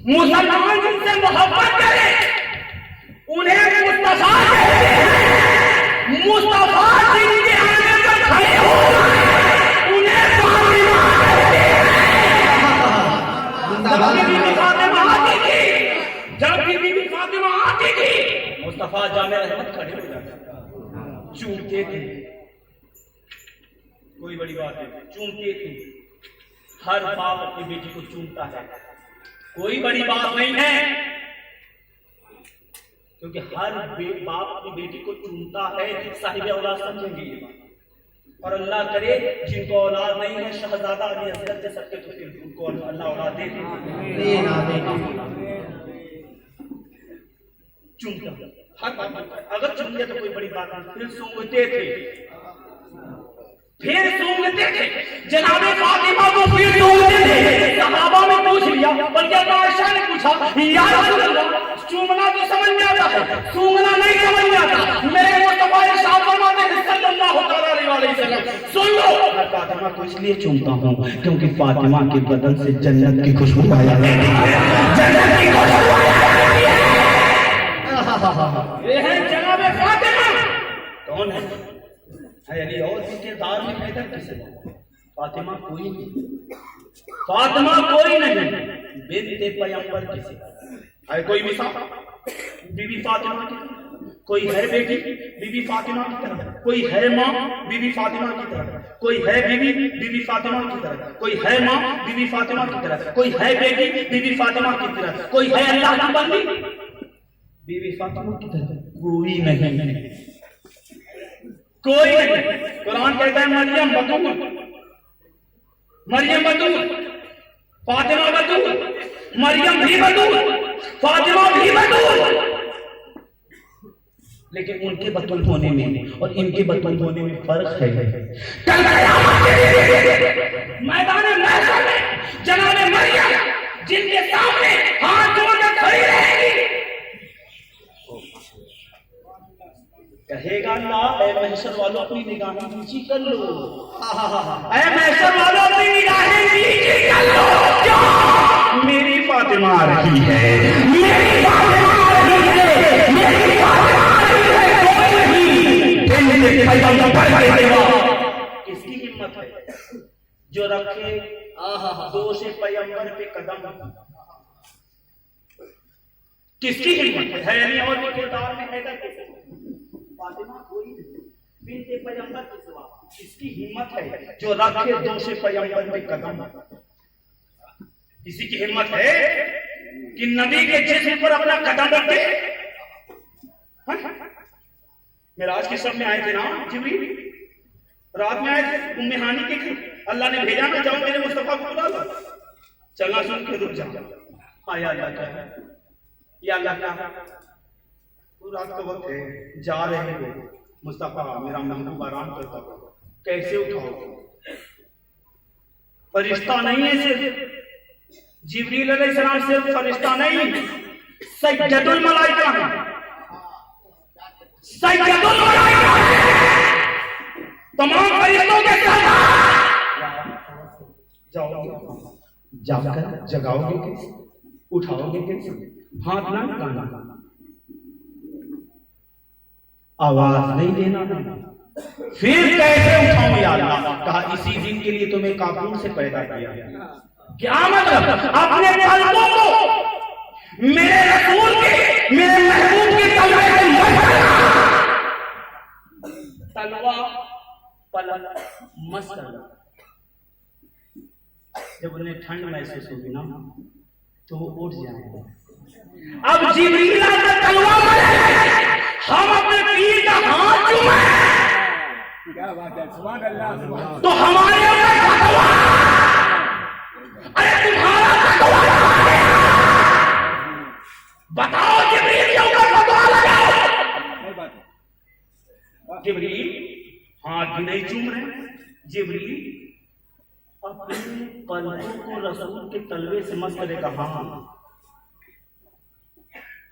मुसलमान जिनसे मोहब्बत करे उन्हें मुस्तफा कहते हैं। मुस्तफा जिनके आगे पर खड़े हो उन्हें फातिमा कहते हैं। जब बीबी फातिमा आती थी, जब बीबी फातिमा आती थी, मुस्तफा जामे रहमत खड़े हो जाते, चूमते थे। कोई बड़ी बात है, चूमते थे। हर बाप अपनी बेटी को चूमता है, कोई बड़ी बात नहीं है, क्योंकि हर बाप अपनी बेटी को चूमता है, साहिब औलाद समझेंगे ये बात। और अल्लाह करे जिनको औलाद नहीं है, शहजादा अली असगर के सबके, तो फिर उनको अल्लाह औलाद दे चूमता। हर बाप अगर चूम लिया तो कोई बड़ी बात नहीं। फिर सूंघते थे, फिर सूंघते थे। जनाबे फातिमा को फिर सूंघते थे। सहाबा में पूछ लिया, बल्कि आयशा ने पूछा, या रसूल अल्लाह, चूमना तो समझ में आता है, सूंघना नहीं समझ में आता। मेरे मुस्तफा इरशाद फरमाते हैं सल्लल्लाहु अलैहि वसल्लम, सुन लो, मैं फातिमा को इसलिए चूमता हूं क्योंकि फातिमा के बदन से जन्नत की खुशबू आ जाती है, जन्नत की खुशबू आ जाती है। ये है जनाबे फातिमा। कौन है? अली और भी किरदार में पैदा किसे? फातिमा कोई नहीं, फातिमा कोई नहीं, बिन्ते पैगंबर किसे है? कोई मिसाल बीबी फातिमा की, कोई है बेटी बीबी फातिमा की तरह, कोई है माँ बीबी फातिमा की तरह, कोई है बीबी बीबी फातिमा की तरह, कोई है माँ बीबी फातिमा की तरह, कोई है बेटी बीबी फातिमा की तरह, कोई है अल्लाह की बंदी बीबी फातिमा की तरह, कोई नहीं, कोई नहीं। कुरान कहता है मरियम बतूल, मरियम बतूल, फातिमा बतूल, मरियम भी बतूल, फातिमा भी बतूल। लेकिन उनके बतूल होने में और इनके बतूल होने में फर्क है। मैदान महशर में जनाब मरियम जिनके सामने हाथ जोड़कर खड़ी रहेगी, कहेगा ना, ऐ महशर वालों अपनी निगाहें नीची कर लो, ऐ महशर वालों अपनी निगाहें नीची कर लो। क्यों? मेरी फातिमा आ रही है, मेरी फातिमा आ रही है, मेरी फातिमा आ रही है। किसकी हिम्मत है जो रखे दो से पैगंबर पे कदम? किसकी हिम्मत है? यानी और भी किरदार में है फातिमा कोई बिन्ते पैगंबर के सिवा, इसकी हिम्मत है जो रखे दो से पैगंबर पे कदम। किसी की हिम्मत है कि नबी के जिस्म पर अपना कदम रख दे? मेराज के सब में आए थे ना, जिब्रील रात में आए थे, उम्मे हानी के थे, अल्लाह ने भेजा ना, जाओ मेरे मुस्तफा को बुला लो। चलना सुन के रुक जाओ। हाँ या अल्लाह क्या है, या अल्लाह क्या है? रात का वक्त है, जा रहे हैं मुस्तफा, मेरा महबूब आराम करता हो, कैसे उठाओ? फरिश्ता नहीं है सिर्फ, जिब्रील अलैहिस्सलाम सिर्फ फरिश्ता नहीं, सय्यदुल मलाइका है, सय्यदुल मलाइका है, तमाम फरिश्तों के सरदार। जाओ, जाकर जगाओगे कैसे, उठाओगे कैसे? हाथ ना काना, आवाज नहीं देना, फिर कैसे उठाऊं या अल्लाह? कहा इसी दिन के लिए तुम्हें काबूल से पैदा किया। क्या मतलब? अपने पलकों को मेरे रसूल के, मेरे महबूब के तलवे से मत करना। तलवा पलक मत करना। जब उन्हें ठंड महसूस होगी ना तो वो उठ जाएंगे। अब जिब्रील का तलवा मरे, हम अपने पीर का हाथ चूमे, क्या बात है, सुभान अल्लाह, तो हमारे ऊपर फतवा, अरे तुम्हारा फतवा बताओ, जिब्रील के ऊपर फतवा लगाओ। जिब्रील हाथ भी नहीं चूम रहे, जिब्रील अपने पलकों को रसूल के तलवे से मस करेगा। हाँ,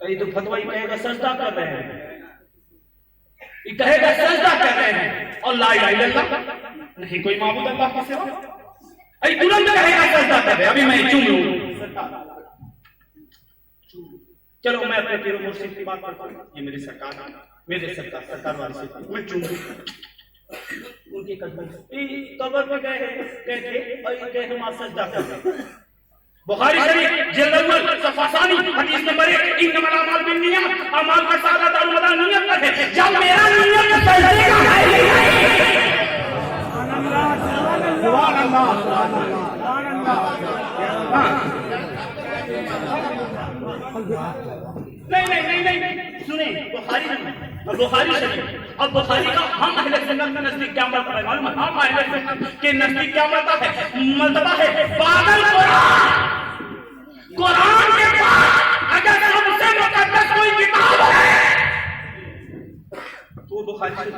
कहीं तो फतवा ही कहेगा सजदा कर रहे हैं, ये कहेगा सजदा कर रहे हैं, और ला इलाहा इल्लल्लाह नहीं कोई माबूद अल्लाह के सिवा, अरे तुरंत कहेगा सजदा कर रहे, अभी मैं चूम लूं। चलो मैं अपने पीर मुर्शिद की बात करता हूँ। ये मेरी सरकार वाली से मैं चूंगी उनके कदम कबर पे गए हम सजदा करते। बुखारी शरीफ जिल्द अव्वल सफ़ा सानी हदीस नंबर 1 इन्नमल अमाल बिन्नियत अमाल का सादा दारुमदार नियत का है। जब मेरा नियत सजदे का है सुभान अल्लाह नहीं सुने बुखारी शरीफ। अब बुखारी का हम अहले सुन्नत के नजदीक क्या मर्तबा है मालूम है? हम अहले सुन्नत के नजदीक क्या मर्तबा है? बादल कुरान के बाद अगर सबसे मुकद्दस कोई किताब है तो बुखारी शरीफ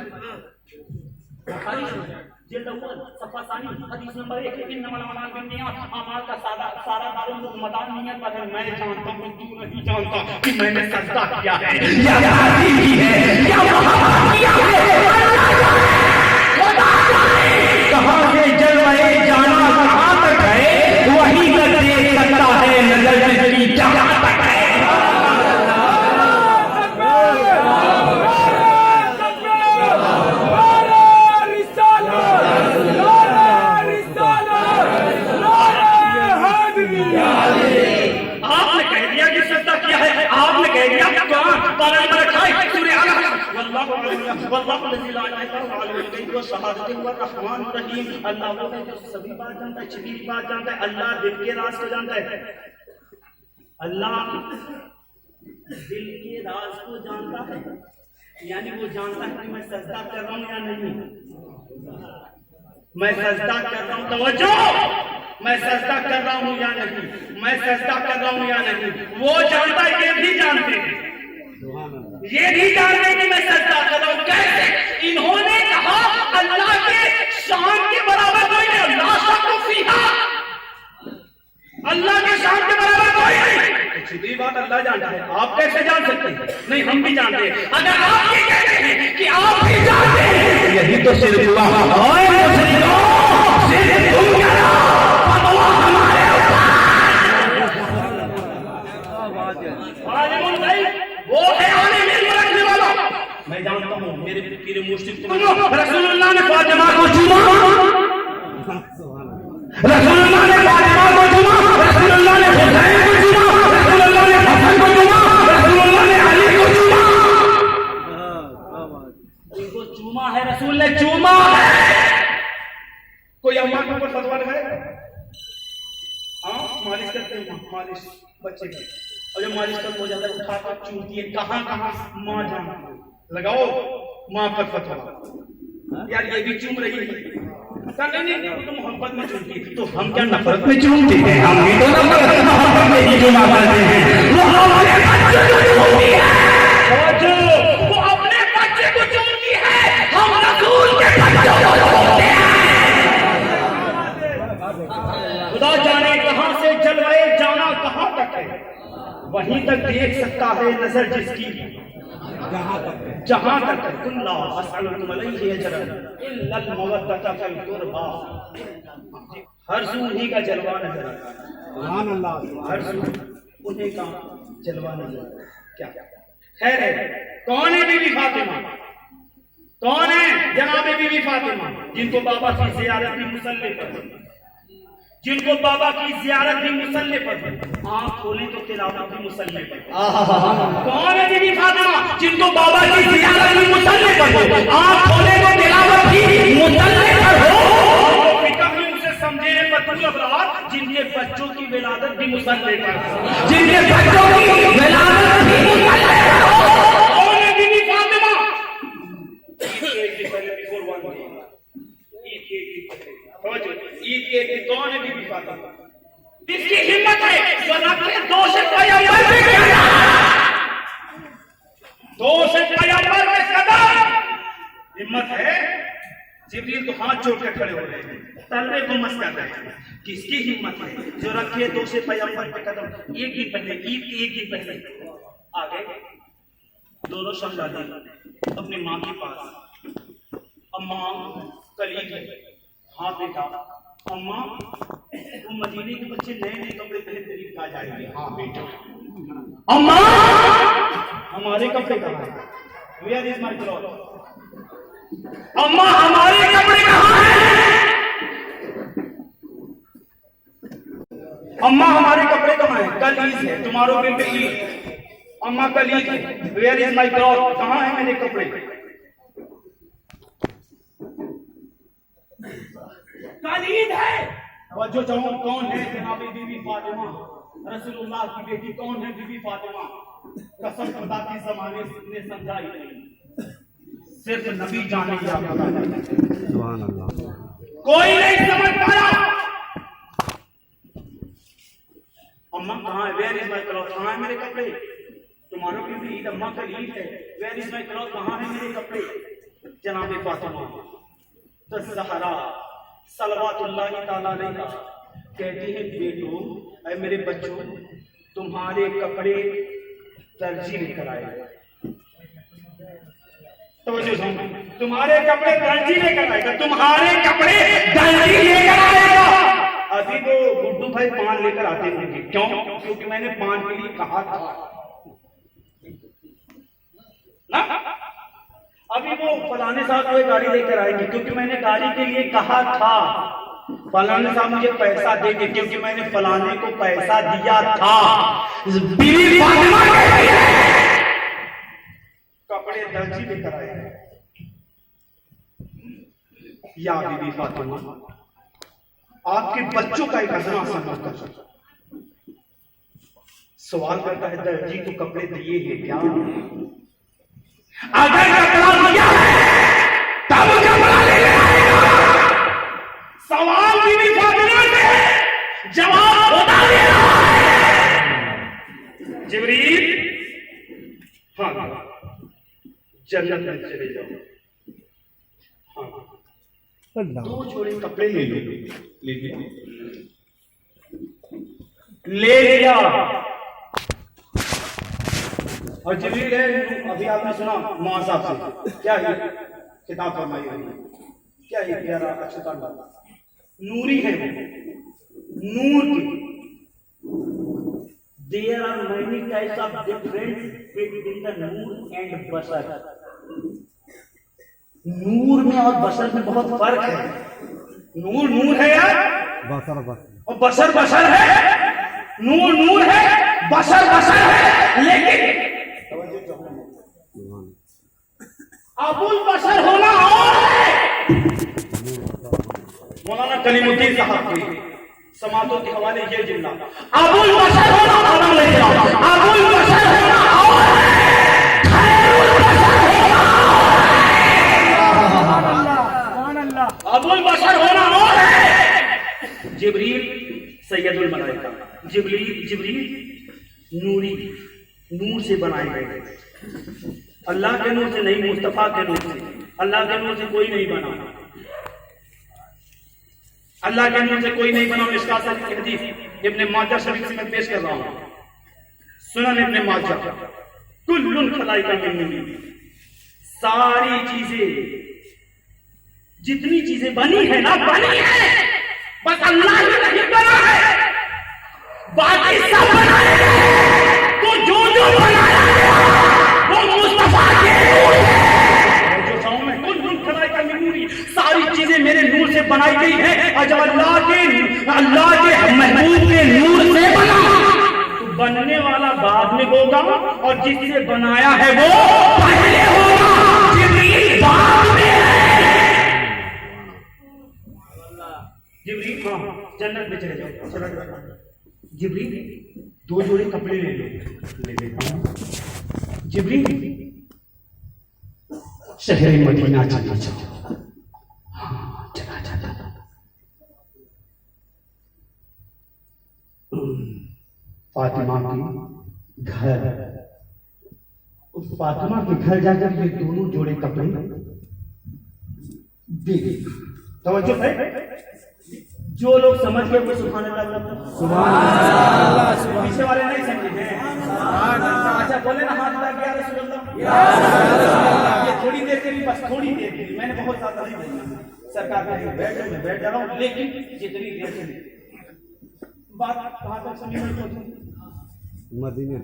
जिल्द अव्वल सफ़ा सानी हदीस नंबर 1 इन्नमल अमाल बिन्नियत अमाल का सारा दारुमदार नियत पर है। मैं जानता हूं तू नहीं जानता कि मैंने सजदा किया है या राजी है या वहां किया है। कहां से जलवाए जाना कहां तक है वही तक देख सकता है नजर जिसकी जहां तक है। अल्लाह वो है जो सभी बात जानता है, छिपी बात जानता है। अल्लाह दिल के राज को जानता है। अल्लाह दिल के राज को जानता है, यानी वो जानता है कि मैं सजदा कर रहा हूं या नहीं। मैं सजदा कर रहा हूं, तवज्जो, मैं सजदा कर रहा हूं या नहीं, मैं सजदा कर रहा हूं या नहीं। वो जानता है, ये भी जानते हैं, ये भी जानते कि मैं सजदा कर रहा हूं। कैसे? इन्होंने कहा अल्लाह के शान के बराबर कोई नहीं। अल्लाह के शान के बराबर कोई नहीं। सीधी बात अल्लाह जानता है, आप कैसे जान सकते हैं? नहीं, हम भी जानते हैं। अगर आप ये कहते हैं कि आप भी जानते हैं, यही तो सिर्फ अल्लाह वो है आने में रखने वाला। मैं जानता हूँ मेरे पीर मुर्शिद रसूलुल्लाह ने फातिमा को चूमा, रसूलुल्लाह ने फातिमा को चूमा, रसूलुल्लाह ने हुसैन को चूमा, रसूलुल्लाह ने हसन को चूमा, रसूलुल्लाह ने अली को चूमा। इनको चूमा है, रसूल ने चूमा है। कोई अम्मा के ऊपर फतवा लगाएगा? हाँ, मालिश करते हैं मालिश बच्चे की, और जब मालिश कर हो जाता है उठा कर चूमती है। कहाँ माँ जान लगाओ माँ पर फतवा। यार ये भी चूम रही है, नहीं तो मोहब्बत में चूमती है, तो हम क्या नफरत में चूमते हैं? हम भी तो मोहब्बत में ही चूमा करते हैं। वो हमारे बच्चे को चूमती है, वो अपने बच्चे को चूमती है, हम रसूल के बच्चों को चूमते हैं। खुदा जाने कहां से जलवाए जाना कहां तक है, वहीं तक देख सकता है नजर जिसकी जहां तक है। कुल्ला असअलुकुम अलैहि अजरन इल्लल मवद्दता फिल कुर्बा। हर सू उन्हीं का जलवा नजर आता है, सुभान अल्लाह। हर सू उन्हीं का जलवा नजर आता है। क्या खैर है? कौन है बीबी फातिमा? कौन है जनाब बीबी फातिमा? जिनको बाबा की ज़ियारत भी मुसल्ले पर, जिनको बाबा की ज़ियारत भी मुसल्ले पर, आँख खोले तो तिलावत भी मुसल्ले पर। कौन है बीबी फातिमा? जिनको बाबा की ज़ियारत भी मुसल्ले पर हो, आँख खोले तो तिलावत भी मुसल्ले पर हो। फिक्र भी उनसे समझे बच्चों अबरार, जिनके बच्चों की विलादत भी मुसल्ले पर, जिनके बच्चों की विलादत भी मुसल्ले पर हो। कौन है बीबी फातिमा? ईद के कौन है बीबी फातिमा? इसकी हिम्मत है जो रखे दो से पैगंबर के कदम, दो से पैगंबर के कदम। हिम्मत है। जिब्रील तो हाथ जोड़ के खड़े हो रहे हैं, तलवे को मस कर रहे हैं। किसकी हिम्मत है जो रखे दो से पैगंबर के कदम? एक ही पहले, ईद की एक ही पहले आगे दोनों शहजादे अपनी माँ के पास, अम्मा कलीग है। हाँ बेटा, अम्मा वो मदीने के बच्चे नए नए कपड़े पहले करीब आ जाएंगे। हाँ बेटा, अम्मा हमारे कपड़े कहाँ हैं? Where is my cloth? अम्मा हमारे कपड़े कहाँ हैं? अम्मा हमारे कपड़े कहाँ हैं? कल ईद है, तुम्हारों के लिए ईद। अम्मा कल ईद है। Where is my cloth? कहाँ है मेरे कपड़े? कल ईद है। जो चाहूं कौन है जनाबी बीबी फातिमा, रसूलुल्लाह की बेटी कौन है बीबी फातिमा? कसम खुदा की ज़माने ने समझाई नहीं, सिर्फ नबी जाने या सुभान अल्लाह, कोई नहीं समझ पाया। अम्मा कहाँ है? Where is my cloth? कहाँ है मेरे कपड़े? तुम्हारों की भी ईद, अम्मा का ईद है। Where is my cloth? कहाँ है मेरे कपड़े? जनाबी फातिमा तो ज़हरा सलवातुल्लाह ताला अलैहा कहती है, बेटो ऐ मेरे बच्चों, तुम्हारे कपड़े दर्जी लेकर आएगा। तुम्हारे कपड़े दर्जी लेकर आएगा, तुम्हारे कपड़े दर्जी लेकर आएगा। अभी वो गुड्डू भाई पान लेकर आते होंगे, क्यों? क्योंकि मैंने पान के लिए कहा था ना। अभी वो फलाने साहब कोई गाड़ी लेकर आएंगे, क्योंकि मैंने गाड़ी के लिए कहा था। फलाने साहब मुझे पैसा देंगे, क्योंकि मैंने फलाने को पैसा दिया था। बीवी फातिमा कपड़े दर्जी लेकर आएगा। या बीबी फातिमा, आपके बच्चों का एक अजरा समझकर सवाल करता है, दर्जी को कपड़े दिए हैं क्या? अगर कपड़ा दिया है तब कपड़ा ले आएगा। सवाल बीबी फातिमा से जवाब खुदा दे रहा है। जिब्रील, हाँ जन्नत में चले जाओ। हाँ, दो जोड़े कपड़े ले लो। ले लिया। और जिब्रील है, अभी आपने सुना मौला साहब से, क्या है किताब फरमाई है, क्या है प्यारा अक्षता नूरी है, नूर की। There are many types of difference between the नूर एंड बशर। नूर में और बशर में बहुत फर्क है। नूर नूर है यार, और बशर बशर है। नूर नूर है, बशर बशर है, लेकिन अबुल बशर होना और है। मौलाना कलीमुद्दीन साहब की समातों के हवाले ये जुमला, अबुल बशर होना और है, अबुल बशर होना और है, खैरुल बशर होना और है, अबुल बशर होना और है। जिब्रील सैयदुल मलाइका, जिब्रील नूरी, नूर से बनाए गए। अल्लाह के नूर से नहीं, मुस्तफा के नूर से। अल्लाह के नूर से कोई नहीं बना, अल्लाह के नूर से कोई नहीं बना। मिशकात की हदीस इब्ने माजा शरीफ से मैं पेश कर रहा हूं। सुनन इब्ने माजा, कुल्लुन खलाइका मिन नूर, सारी चीजें जितनी चीजें बनी है ना, बनी है, बस अल्लाह ही नहीं बना है, बाकी सब बनाए गए। तो जो जो बनाया वो मुस्तफा के नूर है। जो चाहूं मैं, कुल्लुन खलाइका मिन नूरी, सारी चीजें मेरे नूर से बनाई गई है। और जब अल्लाह के महबूब के नूर से बना, तो बनने वाला बाद में होगा और जिससे बनाया है वो पहले होगा। जिब्रील बाद में है। जिब्रील जन्नत में चले जाओ, चला जाओ। जिब्रील दो जोड़े कपड़े ले लेता हूं। जिब्रील शहर मदीना चला जाओ। हाँ, चला जाता। फातिमा के घर, उस फातिमा के घर जाकर ये दोनों जोड़े कपड़े दे। तवज्जो है, जो लोग समझ गए वो सुभान अल्लाह, सुभान अल्लाह। पीछे वाले नहीं समझे हैं? अच्छा बोले ना, हाथ लगा या रसूल अल्लाह, या रसूल अल्लाह। ये थोड़ी देर के लिए, बस थोड़ी देर के लिए, मैंने बहुत ज्यादा नहीं बोलना। सरकार ने बैठ जा रहा हूं, लेकिन जितनी देर के लिए बात कहां तक समझ में पहुंची? मदीने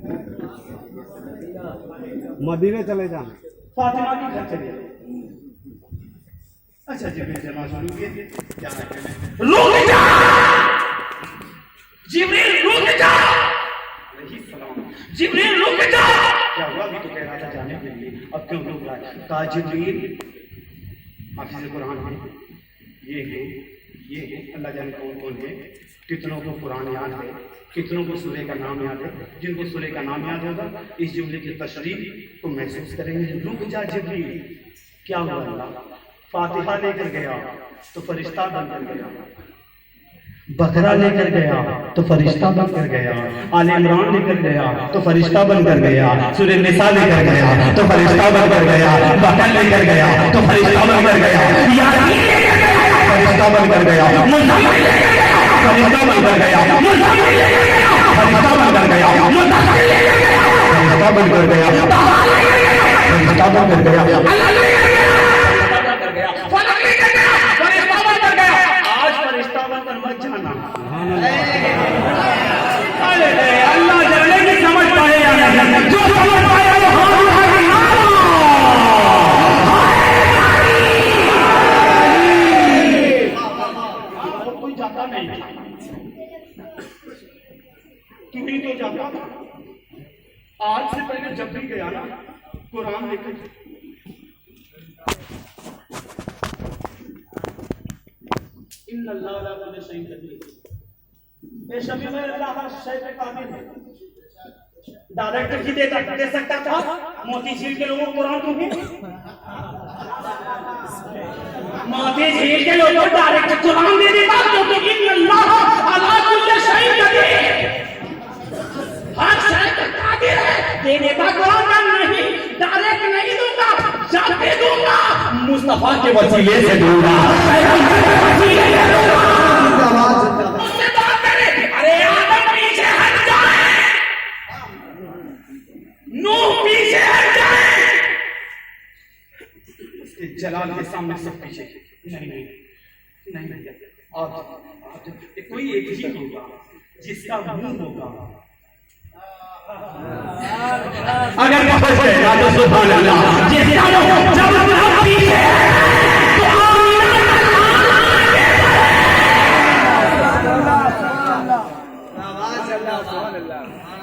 मदीने चले जाना। फातिमा के घर चले जाओ। अच्छा जिब्रील जमा शुरू किए, क्या है? रुक जा जिब्रील, रुक जा। जिब्रील रुक जा। क्या हुआ? अभी तो कह रहा था जाने के लिए, अब क्यों रुक रहा है? कहा जिब्रील हाफिज़ कुरान है, ये है अल्लाह जाने कौन कौन है, कितनों को कुरान याद है, कितनों को सूरह का नाम याद है। जिनको सूरह का नाम याद होगा इस जुमले की तशरीह को महसूस करेंगे। रुक जा जिब्रील। क्या हुआ? अल्लाह फातिहा लेकर गया तो फरिश्ता बनकर गया, बकरा लेकर गया तो फरिश्ता बनकर गया, आले इमरान लेकर गया तो फरिश्ता बनकर गया, सूरह निसा लेकर गया तो फरिश्ता बनकर गया, बकरा लेकर गया तो फरिश्ता बनकर गया, यासीन लेकर गया फरिश्ता बनकर गया, मुज़म्मिल लेकर गया फरिश्ता बनकर गया, मुज़म्मिल लेकर गया फरिश्ता बनकर गया, मुद्दस्सिर लेकर गया फरिश्ता बनकर गया, तहा लेकर गया फरिश्ता बनकर गया, अल्लाह लेकर गया बनकर गया, फलक लेकर गया फरिश्ता बनकर गया। आज फरिश्ता बनकर मत जाना। अल्लाह जाने की समझ पाए या नहीं, जो समझ पाए वो कोई जाता नहीं, तू ही तो जाता। आज से पहले जब भी गया ना कुरान लेकर, इन्नल्लाह ला कुल्ली शैइन कदीर, बेशक मैं अल्लाह हर शय पे काबिल है। डायरेक्टर ही दे सकता था मोती झील के लोगों को कुरान तो भी, मोती झील के लोगों को डायरेक्टर कुरान दे देता क्योंकि इन्नल्लाह ला कुल्ली शैइन कदीर, हर शय पे काबिल है। देने का कुरान नहीं, डायरेक्ट नहीं दूंगा, जाके दूंगा, मुस्तफा के वसीले से दूंगा, उससे बात करे। अरे आदम पीछे हट जाए, नूह पीछे हट जाए, उसके जलाल के सामने सब पीछे। नहीं नहीं नहीं नहीं, आप कोई एक ही होगा जिसका मुंह होगा। अगर तो सुभान अल्लाह, जिसका जब पीछे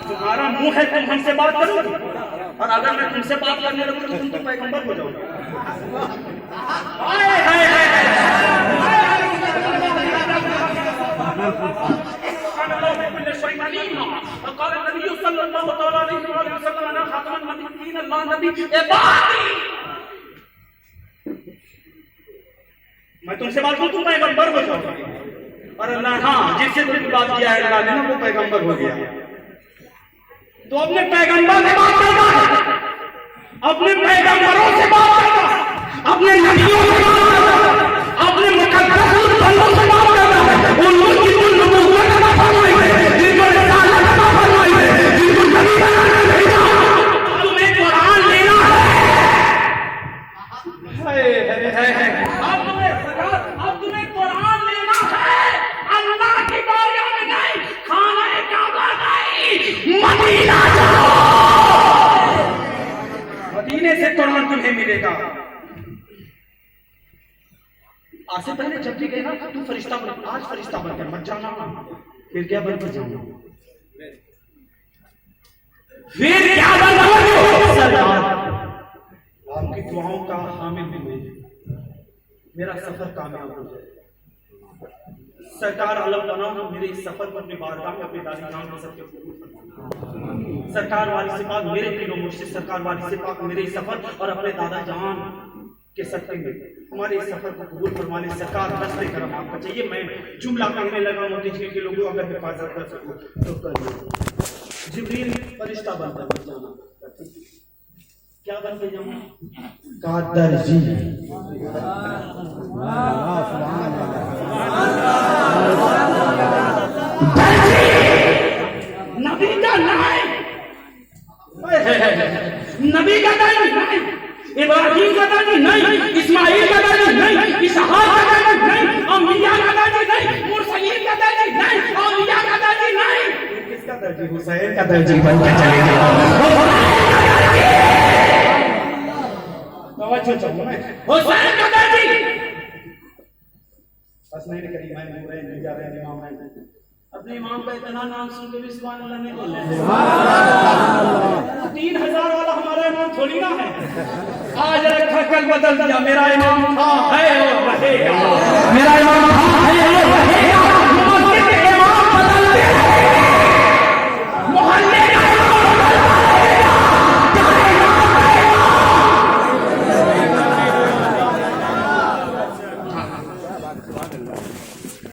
तुम्हारा मुंह है, तुम हमसे बात करोगे, और अगर मैं तुमसे बात करने लगूं तो तुम तो पैगंबर हो जाओगे। मैं तुमसे बात करूं तुम पैगंबर हो जाओगे, और अल्लाह हाँ जिससे तुम बात किया है अल्लाह ने वो पैगंबर हो गया। तो अपने पैगंबर से बात करना, अपने पैगंबरों से बात करना, अपने नबियों से बात करना, अपने मुकद्दस बंदों से बात करना, उन लोगों की नबूवत अता फरमाई है, जिनको रिसालत अता फरमाई है, जिनको नबी बनाना भेजा। तुम्हें कुरान लेना है, अब तुम्हें कुरान लेना है, अल्लाह की बारियां में नहीं, खाना काबा नहीं, मदीना जाओ, मदीने से कुरान तुम्हें मिलेगा। आज से पहले जब भी गए ना तू फरिश्ता बन, आज फरिश्ता बनकर मत जाना, फिर क्या बनकर जाना, फिर क्या बनकर सरकार आपकी दुआओं का हामिल हुए, मेरा सफर कामयाब हो जाए। सरकार आलम बनाओ मेरे इस सफर को अपनी बारगाह में अपने दादी नाम के सबके सरकार वाली सिफात मेरे पीरो मुर्शिद सरकार वाली सिफात मेरे इस सफर और अपने दादा जान के सत्य में हमारे इस सफर को कबूल फरमा ले। सरकार रस्ते करम आपका चाहिए। मैं जुमला करने लगा मोती झील के लोगों अगर हिफाजत कर सकूं तो कर लो। जिब्रील फरिश्ता बनकर जाना, क्या बन के जाऊं? कादर जी नबी का नहीं, नबी का नहीं, इब्राहिम का नहीं, इस्माइल का नहीं, इसहाक का नहीं, अम्बिया का नहीं, मुरसलीन का नहीं, औलिया का नहीं, का दर्जी हुसैन का दर्जी बन के चलेगी। तवज्जो चाहूँ मैं, हुसैन का दर्जी बस नहीं करी मैंने बुरे नहीं जा रहे इमाम हैं। अपने इमाम का इतना नाम सुन के भी सुभान अल्लाह नहीं बोल रहे। 3000 वाला हमारा इमाम थोड़ी ना है। आज रखा कल बदल दिया। मेरा इमाम था है और रहेगा। मेरा इमाम है और रहेगा।